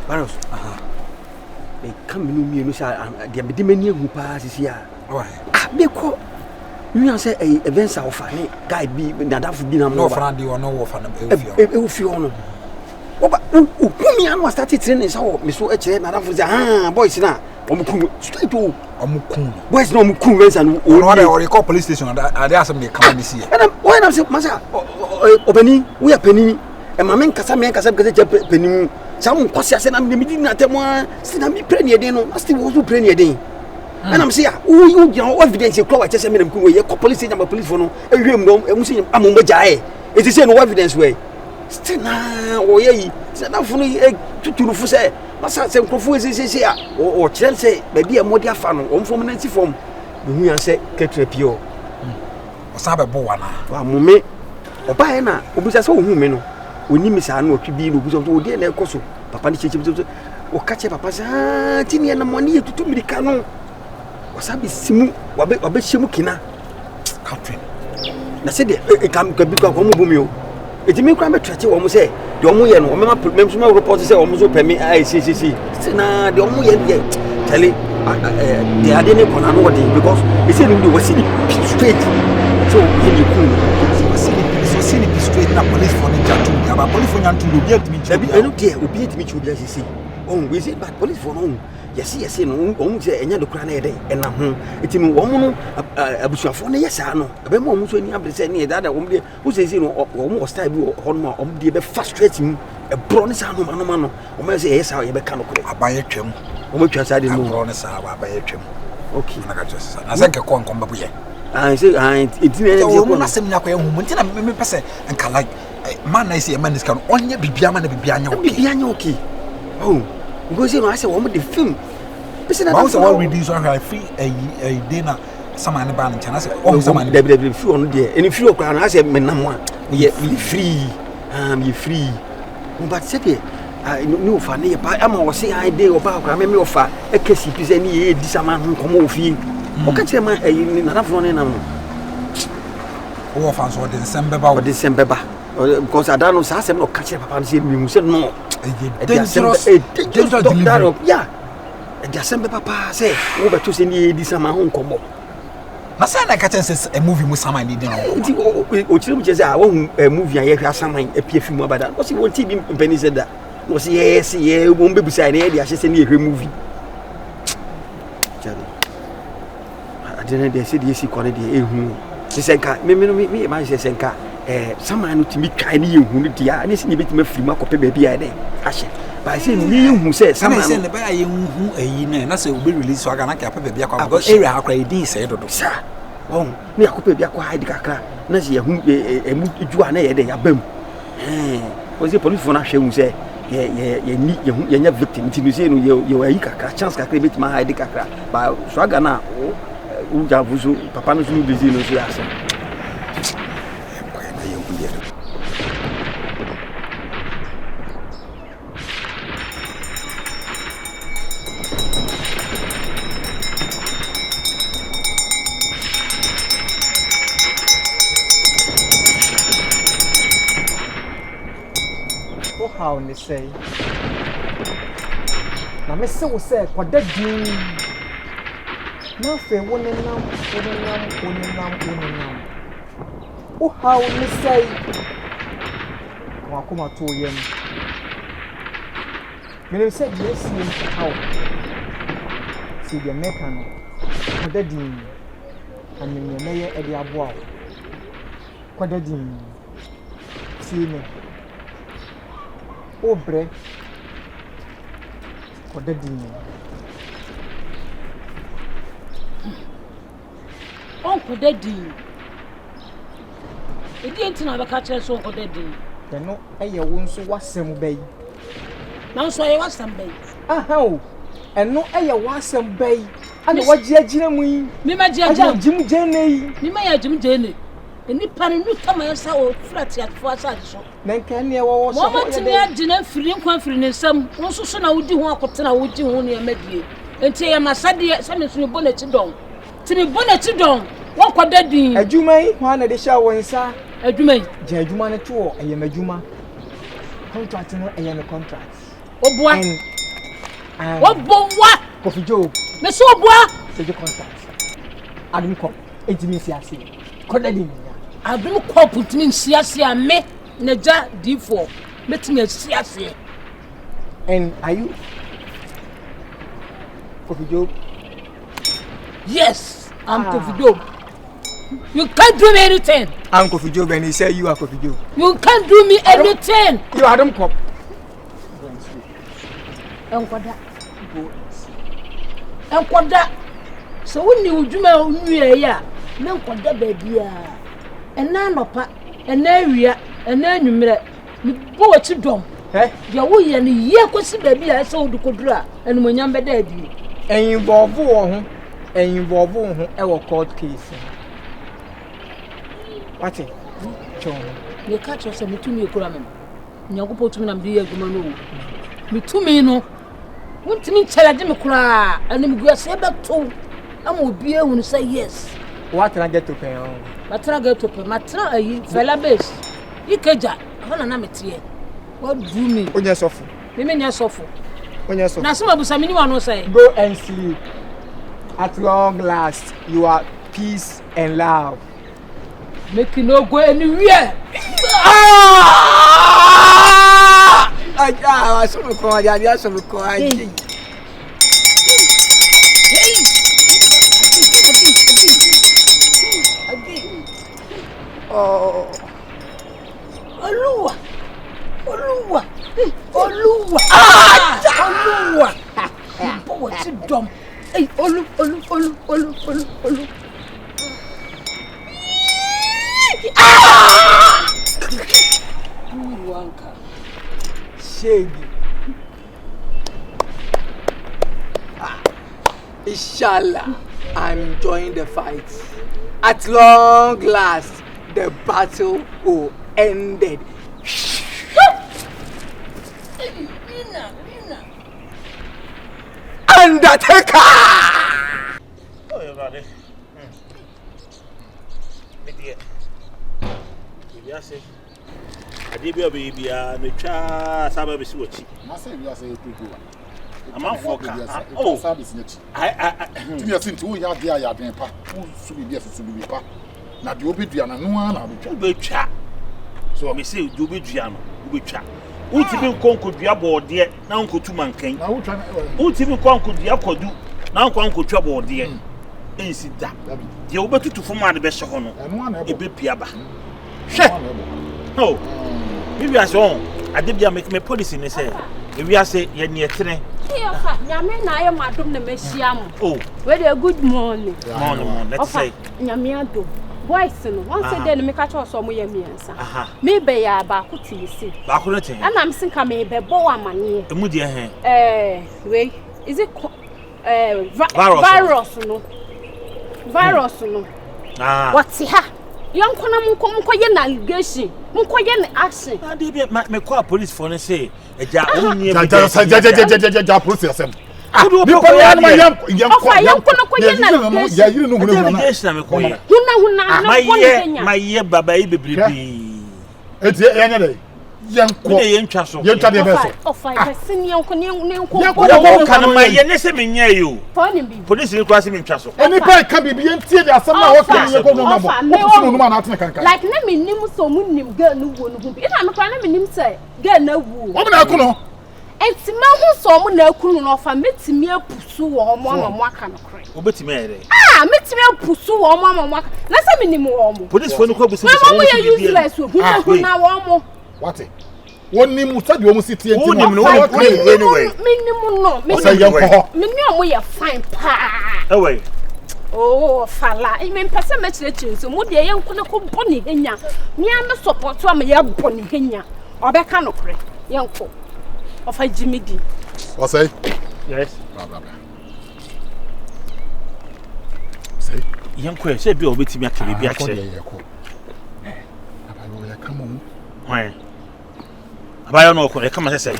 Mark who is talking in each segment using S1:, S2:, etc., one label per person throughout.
S1: Baros. They come in me no say the medimani hu pa sisi a. Be ko. You say events are fane guy be nadafo bi na mo.
S2: No friend you no wo fa na
S1: e fi ono. Oba me an was started training so me so e kire nadafo say boys na omukum straight o
S2: omukum
S1: boys na omukum events and
S2: o call police station and they ask me come this year.
S1: And when I say masa obani we are penny e ma men kasa penny some kwasi ase na me di na temo si na me pray den no still wo pray den. And I'm saying, you know, evidence you call just a minute, you call police and police for no, and you know, and we see among the jay. It is no evidence way. Still now, or ye, said that for me to say, Massa, some confuses is here, or Chelsea, maybe a modia fan, or from an anti form. We say, Ketrapio.
S2: Or Saba Boana,
S1: or Mume, or Bayana, or Busa so women. We need Miss Anno to be who's of the dear Coso, Papa, or catch a papa, Timmy and the money to me the canon. Wasabi simu wabe shimu kina
S2: Catherine
S1: na se de e kam ka bi kwa mo bumi o e me kwa me trache wo mo se de omo ye no o me so ma report se wo mo so pemi si na de omo ye de tell de ade ne kona no de because e se no de wasini straight so he cool
S2: so straight na police for the jatu ya police for nyantu obi atimi
S1: chi obi eno de obi atimi chi obi asisi on we say but police for no yes no on say enya de kura na yede ena ho etimi wo mu no abusuafo no yesa no be mo mu so ni abrese ni da wo de wo say no wo mo style bi ho no o de be frustrate mu e bro ne sa no no o me say yesa ye be ka no kure
S2: abaye twem
S1: o mo twa sa de no
S2: bro ne sa abaye twem
S1: okay
S2: na ka just na say ke ko nkom babu ye
S1: say etimi
S2: e mo na sem nya ko ye hu mo ntina me pese enka like man na say man is kan onye bibia ma na bibia nya
S1: okay oh because you know I say one the film.
S2: Listen, I want reduce our free a dinner. Some man ban and I say, oh, someone
S1: the free on there. And if you are I say, Menamwa, we free. You free. But say, I know for me, I'm always saying I did about I may offer a case if is any this man who come over you. Okay, say, my enough running.
S2: Oh, fans or December,
S1: because I don't know, so I'm not catching up and say, you said no.
S2: Dangerous,
S1: yeah. December papa say over to send this man home come up.
S2: Na say na catch says a movie with someone need no.
S1: O chiri just I want a movie and you someone a PF film about that. What you want TV penny said that. No say yes, yeah, won't be beside here they send a movie. I didn't they say this quality ehun. They say me man say senka someone to me kind ehun dia and say bit me film akopɛ ba bia dey. Ahye. But I say you say someone
S2: say the buy you hu ayi na say we release so na ka papa bia kwa because area akra edin say dodo
S1: sir oh me akopɛ bia kwa hide kakra na say hu emu djua na ye dey abam o say police for na hwe hu say ye nya victim ti no say no ye ayi kakra chance kakra bit ma hide kakra ba swaga na o javuzo papa no so busy no so asa
S3: how they say. Now, Miss So said, what that do? Nothing, one and now. Oh, how they say. Come on, 2 years. When you said yes, how? See the mechanic. What that do? And then you may at the above. What that do? See me. Obre Kodadin
S4: Uncle Daddy. It didn't know the catcher so Kodadin.
S3: Then no, I won't so was some bay.
S4: Now, so I was some bay.
S3: How? And no, I was some bay. And what Jim,
S4: Mima
S3: Jim Jenny,
S4: Mima Jim Jenny. And the pan new come and saw flat at first.
S3: Then can you was
S4: moment to me, I didn't feel confidence. Some also soon I would do one cotton, I would do only a medley. And say, I must say, some is your bonnet to don. To me, bonnet to don. What could that be?
S3: A Juma, one of the shower, sir.
S4: A Juma,
S3: Juma, a tour, I am a Juma. Contracting, I am a contract.
S4: Oh, boy, What boa?
S3: Coffee Joe.
S4: Me so boa.
S3: Say the contract. I don't come. Intimacy I see. Connecting.
S4: I don't call put me in CSC me. Neja D4. Let me CSC.
S3: And are you Coffee Joe?
S4: Yes, I'm Coffee Joe. You can't do me anything.
S3: I'm Coffee Joe and he said you are Coffee Joe.
S4: You can't do me anything.
S3: You are them cop.
S4: Enkwada. So when you do my new ya, no kwada baby. And na nopa, and na wia, and na numere. Me bo what you dom.
S3: Eh?
S4: Ya wo ye ne ye kwesi baby a so do kodura, and mo nyam beda adi.
S3: And involve ho, and involve ho e wo court case. What it? John.
S4: Me catch us me to me kura me. Nyagopo to me na me ye aduma no. Me to me no. Wontimi challenge me kura, and me go say back to. Am obi ehun say yes.
S3: What can I get to pay on?
S4: Matra get to pay. Matra ayi fella base. Ikeja, hona na metie. What do me?
S3: Onya sofo.
S4: Me nya sofo.
S3: Onya sofo.
S4: Na some abusa me ni wano say.
S3: Go and sleep. At long last, you are peace and love.
S4: Make you no go anywhere.
S3: I saw me call. I saw me call.
S4: Oh, Oluwa, Oluwa, Oluwa, Oluwa. But what's it dumb? Hey, Olu. Wanka.
S3: Shady. Inshallah, I'm enjoying the fight. At long last, the battle will ended. Undertaker!
S5: Oh, you're right. I did be a child, Sabbath is watching.
S6: I say, we are saying,
S5: I'm out for
S6: service. To me, I think we have the idea, who should be yes, to be back. Now, the obedient, no one, I'll be chat.
S5: So I say, you be Giano, you be chat. Who's even conquered the aboard dear, now Uncle Two Man came. Who's even conquered the Apple do, now Uncle Trouble dear. Ain't sit that. You're better to form the best honor, and one a bit piaba. Oh, maybe I saw. I did make me police in the say. If we are say, you're near train.
S7: Yamen, I am Madame the Messiam.
S5: Oh,
S7: Very good morning.
S5: Morning, let's say.
S7: Yamiado. Boys, once a day, make a choice of me. Maybe I back to you see. And I'm thinking I may be boa money.
S5: The moody hand.
S7: Wait, is it virus? No, virus, no. What's here? Young Conam navigation, Munkoyan action.
S5: I did my call police for and say, a job only
S6: process.
S5: I do my year, baby.
S6: It's the end of the day. Young
S5: Castle.
S6: You're trying to be
S7: of I seen young Conian.
S5: You police crossing in Castle.
S6: anybody can be empty. There's someone
S7: Like, let me name so moon girl no one. If I'm crying, let me say, girl no woo. And Simon saw no cool off and met me a pursue or mamma can cry.
S5: Obey me.
S7: Met me a pursue or mamma. Let's have more.
S5: Police for the corpus.
S7: Useless who now.
S6: What? One name would tell you almost city and
S7: minimum no. Minimum we are fine pa.
S5: Away.
S7: Oh, falla. I mean, person much riches. So, would the young bonny henya? Me and the support to a young bonny henya. Or back can occur. Young folk of a Jimmy D.
S6: What say?
S5: Yes.
S6: Say,
S5: young queer said, Bill, with me actually be actually.
S6: Come on.
S5: Why? I don't know. Come and say,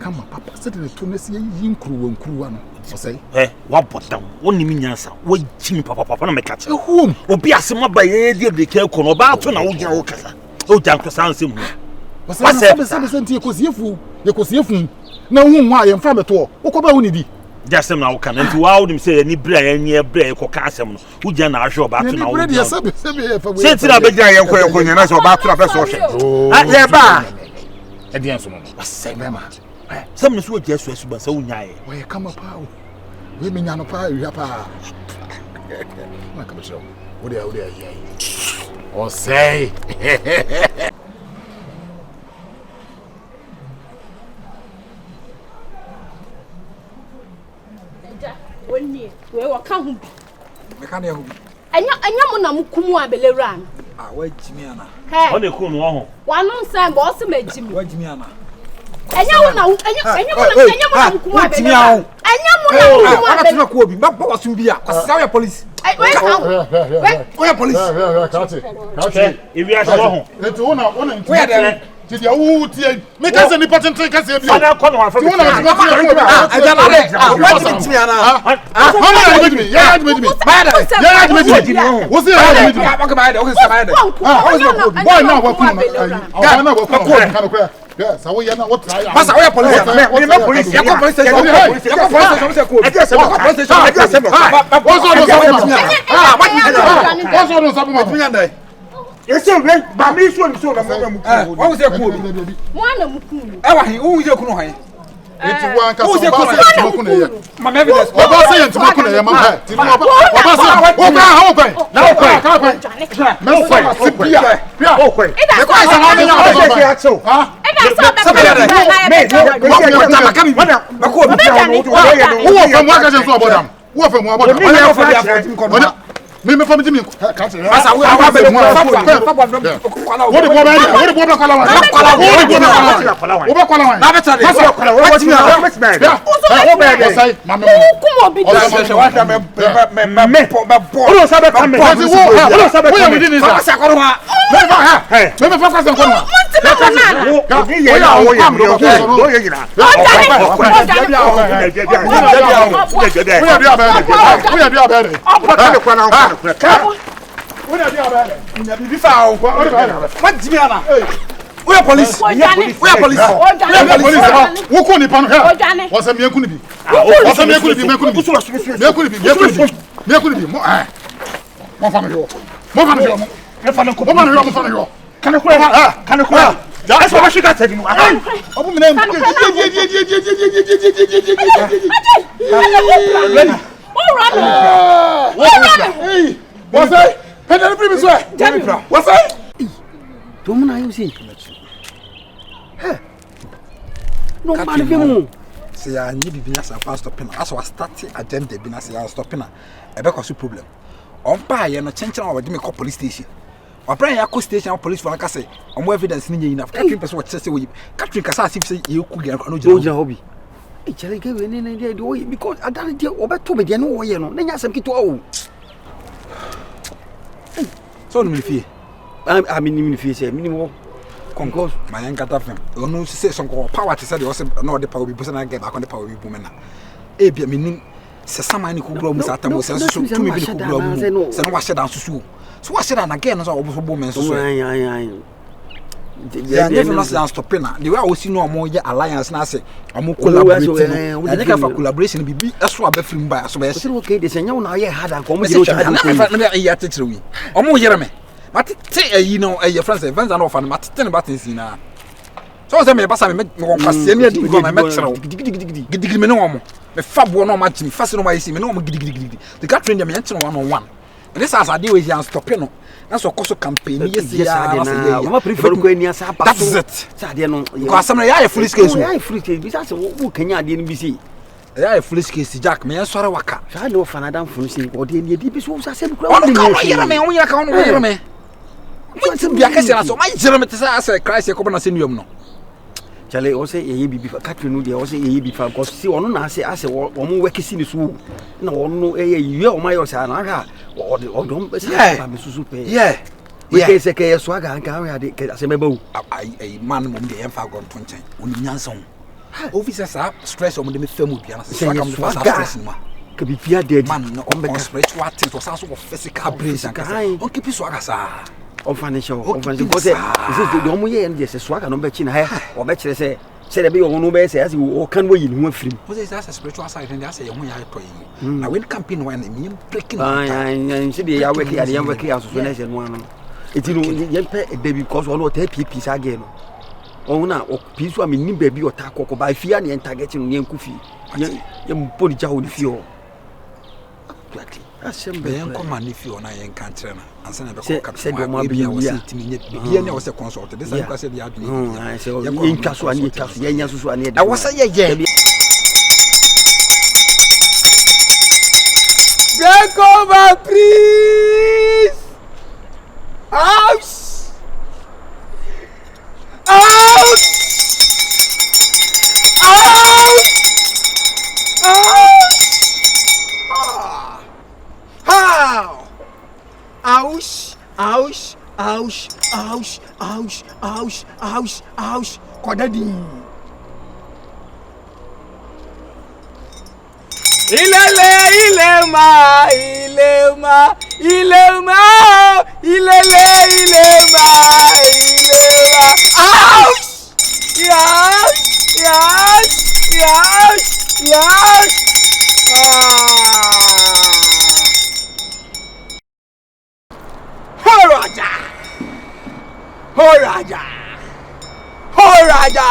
S6: come on, Papa. Said in the Tunisia, you crew and crew. Say,
S5: what but down? One name answer. Wait, Jimmy Papa, make catch. Whom will be a summer by a dear de Kelcon about to know Jacasa. Oh, Janko sounds him.
S6: What's that? Because you could see na hu hu a ye mfa meto wo ko ba hu ni di
S5: just na wo kan nti wa wo dim say ni bra ya ni bra e ko ka asem no wo gya na ahwe oba to na wo
S6: ni bra de se
S5: se tira be gya ye ko nyana so oba to na be so hwe ah ye ba
S6: e dia so no
S5: asem ma some no so gya so asu ba sa wo nyae
S6: wo ye kama pa wo we me nya no pa wi pa na ka be so wo de ye o sei
S7: Oni we wa ka hu bi
S2: me ka na hu bi
S7: anya mo na mukumu abelewra no
S2: wa jimi ana
S7: he
S5: o de ku no ho
S7: wa no nsan bo se majimi
S2: wa jimi ana
S7: anya mo na mukumu abelewra anya mo na mukumu
S2: abelewra ana ko obi mabba wasu bi a kwasa ya police we police
S6: kati
S5: ibi a so ho
S6: eti wona
S2: we ya
S6: ti dia wu ti me ka se ni patent ka se bi
S5: ana ko no wa fa
S6: wona ti ka
S2: aja na le wa jimi ana
S6: ha jimi ya jimi
S2: ba da
S6: ya jimi wo se ya jimi
S2: ba ka ba da o se ba da
S6: boy na wa ku no awa na wa ku no kan ko ya sa wo ya na wo try ya
S2: masa we police me police ya ko police ya ko police se ko aja se ko police se aja se
S6: wo so no sa ma wo so no sa ma
S2: ndai
S5: ese we ba mi so na mo
S2: wo se ko obi
S7: mo na mukumu
S2: wa hin wo se ku no han
S6: eti wa ka so ba se ku no ye
S2: ma me evidence
S6: wa ba se ye ntimo ku no ye ma ha ti wa ba se wo ba ha wo kwen na wo kwen ka kwen me so ma se bia bia
S5: o kwen
S6: me ko sa na me nya
S5: o
S6: ba
S5: se ya cho
S6: ha wo fa mo aka je so abodam wo fa mo abodam me family me ka se
S2: asa we awa be mo fa
S6: wo de bo ba wo de bo ba kwala wa wo ba kwala wa
S2: na be tade
S6: masa
S5: kwala wo ti na wo be
S6: o sai ma me
S7: kumo bi
S6: o
S2: se wa ta me
S5: o sa be kam
S6: wo sa be wo ya me di ni sa
S2: sa ko ha
S6: me fa ha me fa kwasa ko no
S5: wo ni ye na wo ye do ye gina
S2: we police
S6: wo ko ni panu he wo se me ku ni bi wo se me ku ni bi mo fa me yo kan ko
S5: ya eso ba shiga tadi no
S6: obu me na wo say pedal primi so wo say
S1: to mun ayo si no man be mu
S2: se ya nyi bibi na sa fa stop na aso start agenda bi na se ya stop na e be cause problem on pa ye no chenchen wa de me call police station Obrand ya ko station police for kase omo evidence ni nyina Catherine person what say we Catherine kasa asif say ye ku gya no
S1: jira hobi e chere ke we ne dey do because adare dey obeto be dey no wo ye no na nya asem kito o
S2: so no me fie
S1: I mean fie say minimum
S2: concourse my yankata fam onu say some power to say the also no the power be person na get back on the power be boom na e bia menim se sama ni ku gro mu sa atamo se so to me bi ku gro mu se no wa sheda susu so what should I again so obo men so yeah never not stop na the way I see no more alliance na say omo collaborate and they can for collaboration bibi eso abafrim ba so be
S1: so okay they say nya na ye hard and come dey hard
S2: na ya teacher we omo yere me but te ayi no your friends events and offer but ten buttons na so say me basa me kwase na di go me metro gidigidi me no omo me fabo no ma chimi fase no ma yesi me no omo gidigidi the Catherine dem yan chino 1-on-1 and this as I do is you stop no na so koso campaign yes ya
S1: mama prefer ko eni asa pa
S2: that's it
S1: sade no
S2: ko asem ya foolish case
S1: ya foolish case bi say wo kanya ade no bi say
S2: ya foolish case Jack me sore waka
S1: sa no fanada foolish o de eni di bi so sa se kura
S2: o no ka yere me o yere ka o no yere me mo se bia ka se na so ma yere me te say Christ ko na se nuam no
S1: chale o say ye bibi Catherine no de o say ye bibi fa ko si ono na ase o mo work si ni so na ono ye o ma yo sa na ha o don say ba me susu pe we ke se ke so aga nka we ade ke ase meba u
S2: ai man mo de en fa gon to nchen oni nyanson officers are stress o mo de me famu bia na so aga mo fa stress ma
S1: ke bi bia de
S2: man no on spiritual things or so physical brace and on keep so aga sa on financial ko say this is the omo ye and yes so aga no be chi na he o be kire say
S1: Say the be on no be say as you can we in one free.
S2: What is that spiritual side and I say you are toying. I will campaign when me breaking.
S1: I see the work here, the work here as nation one. It you pay baby because one not take peace again. Oh na o peace wa me nim baby o ta kokko ba fia ne target no yen kufi. Yem body jawo ni fio. Exactly. Asem be
S2: en come ni fio na yen kan tre na. Ansa na be ko captain wa be ya wose timi nye be na wose consult. This is because they are doing.
S1: I say yen kaso ani kaso yen susu ani.
S2: I was say ye.
S3: Break over, please. Out. Out. Out. How? Ouch. Ouch. Ouch. Ouch. Ouch. Ouch. Ouch. Ouch. Kodadi. Ilema. Ouch! Yes! Horaja!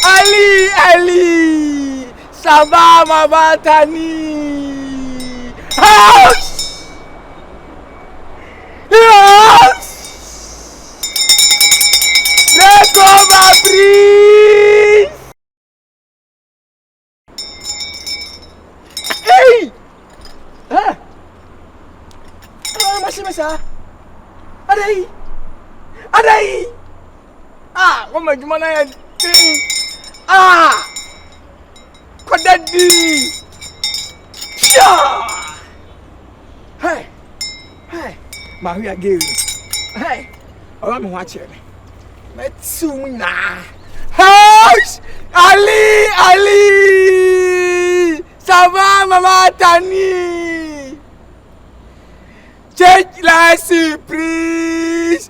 S3: Ali! Sabama Batani! House! Let's over, please! Hey! Huh? Masa? Adai! Ah, kau macam mana ya? Ah! Kodadi! Sha! Hey! Mahu ya gay. Hey! Orang mau watch it. Metsuna! House! Ali! Sama Mama Tani! Change la surprise!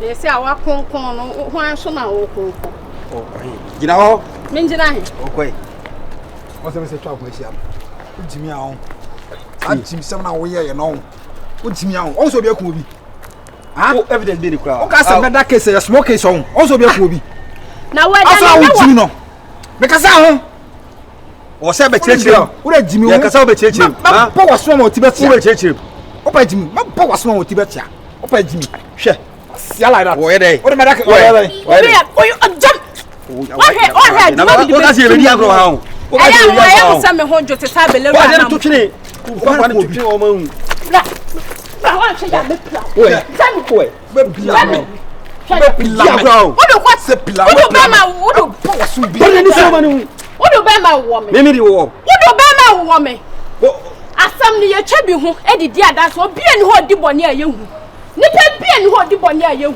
S7: Esse é o concon, não acho não o concon.
S1: Oh, gina ho.
S7: Menjina he.
S1: Okay.
S2: What's the talk with you? Jimmy on. I Jim some now we are no. What Jimmy on? Also be a kubi.
S1: Ah, evidence be the crowd.
S2: Okay, some that case a smoke case on. Also be a kubi.
S7: Now where
S2: that's Jimmy no. Because I
S1: o se be church.
S2: Who Jimmy?
S1: Ya kasa be church.
S2: Ah, power swam o Tibet.
S1: Who be church?
S2: Opa Jimmy. Power swam o Tibet. Opa Jimmy.
S1: Hwe.
S2: Yeah, like that.
S1: Where they?
S2: What am I like?
S7: Where you jump? Okay.
S1: Na ba ko kasi be di agro ha o.
S7: I am some honjo to tabele.
S1: Wa de to twene. Wa de to twene o ma hu.
S7: Bra wa che ya be pla. Tell me.
S1: Be pila. What
S7: do what say pila? What do be ma what do
S1: so bi. What ni so ma ni.
S7: What do be ma wo me?
S1: Me di wo.
S7: What do be ma wo me? Asam ni ye twa bi ho e di adanso obi ani ho di bone aye hu. Nipa bia ni ho di bone aye hu.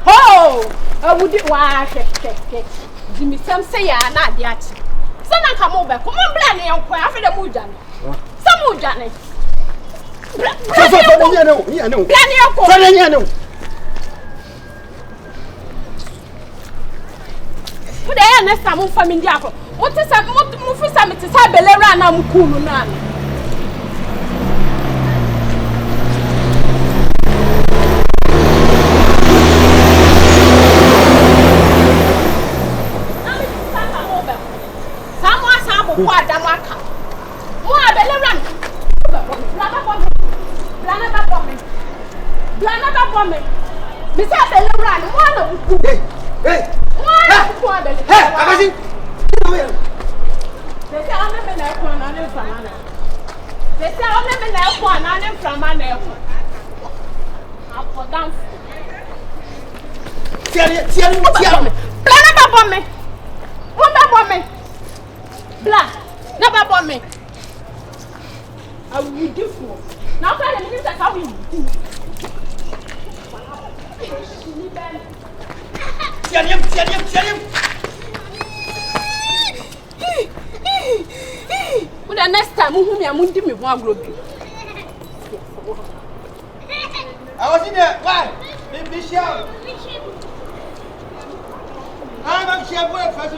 S7: Ho! Awudi wa keke. Jimmy Sam say ya na ade achi. Sana ka mo be ko mo bla ne yanko afa de mo dwane. Sam mo dwane. Bla ne yanko.
S1: Sana nya no.
S7: Ko de ya na sam family akọ. Mo ti sa mo fi sa me ti sa belera na mo kunu na. Who are Damaka? Who are the Leran? Blana Bommy. Besides the Leran, one of who? Hey, I They say I'm not na ekwan na ne frama na. They say I'm not na ekwan na ne frama na ekwan. Apodan. Tiari. Bla na ba bomb me. Won ba bomb me. Bla. Na ba bomb me. I will do for. Now tell them this is how we do. Tiari. When the next time who me amundi me one grobi.
S1: I was in there. Why? Me share. I'm share boy first.